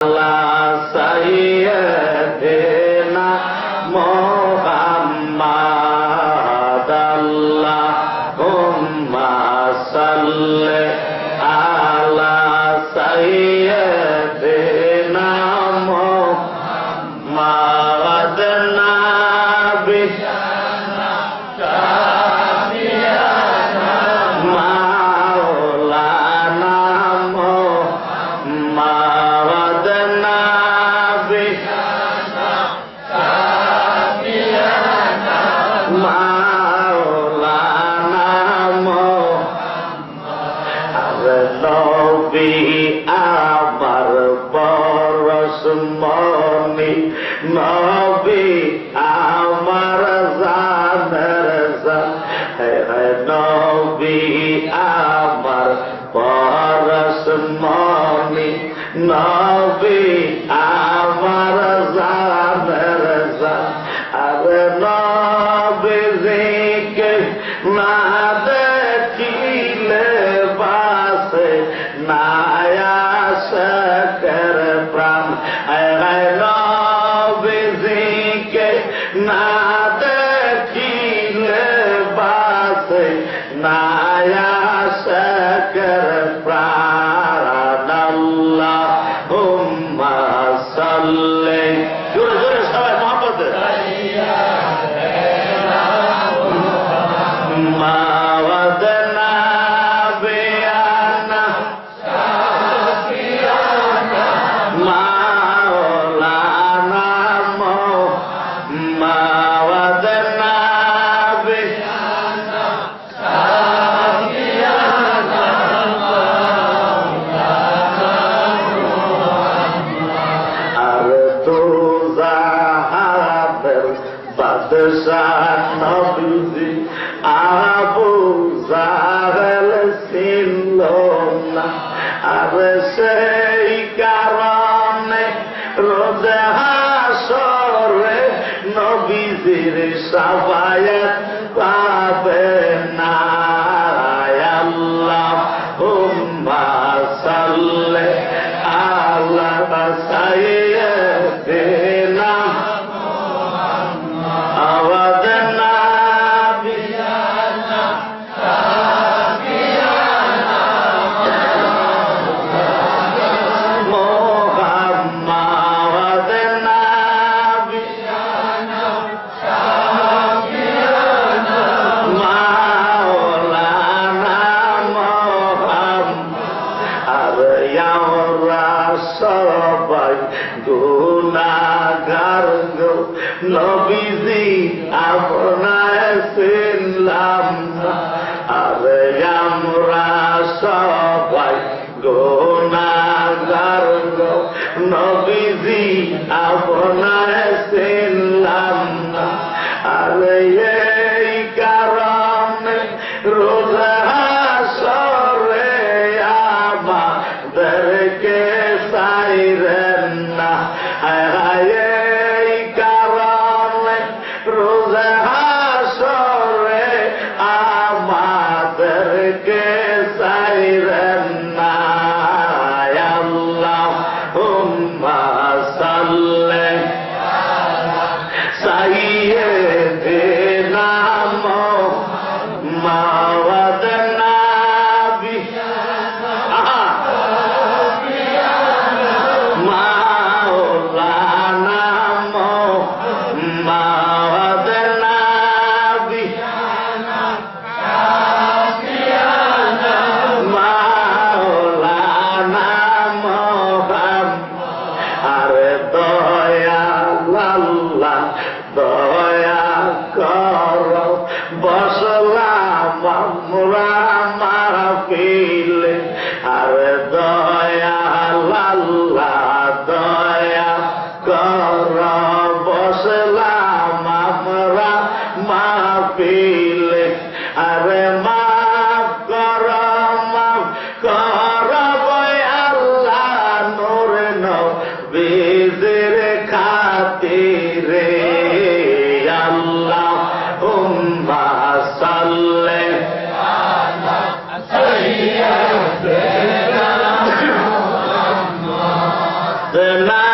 আলা সাইয়্যিদিনা মুহাম্মাদ আল্লাহুম্মা সাল্লি আলা সাইয়্যিদিনা মুহাম্মাদ নাবি আমার পরশমণি নবী আমার জানের জান নবী আমার পরশমণি নবী আমার জানের জান আরে নবীকে না দেখিলে বাসে নায়া শকর প্রাণ নবীকে না দেখিলে বাসে নায়া শকর প্রাণ আল্লাহুম্মা সাল্লি জোরে জোরে সবাই মহব্বত নবীজি আবু জাহেল ছিল না আর সেই কারণে রোজে হাসরে নবীজির শাফায়াত পাবে না আল্লাহুম্মা সাল্লি আলা সাইয়্যিদিনা সবাই গুনাহগার গো নবীজি আপনায় চিনলাম না আরে আমরা সবাই গুনাহগার গো নবীজি আপনায় চিনলাম না আরে এই কারণে রোজা হাসরে আমাদেরকে সাইরেন না এই কারণে রোজা হাসরে আমাদেরকে সাইরেন না আল্লাহুম্মা সাল্লি সাইয়্যিদিনা মুহাম্মাদ নাবি মাওলানা মুহাম্মাদ নাবি মাওলানা মুহাম্মাদ আরে দয়াল আল্লাহ দয়া করো বসলাম আমরা মাহফিলে আরে দয়াল আল্লাহ দয়া করো বসলাম আমরা মাহফিলে আরে মাফ করো আল্লাহ নূর নবীর খাতিরে আল্লাহুম্মা সাল্লি আলা সাইয়্যিদিনা না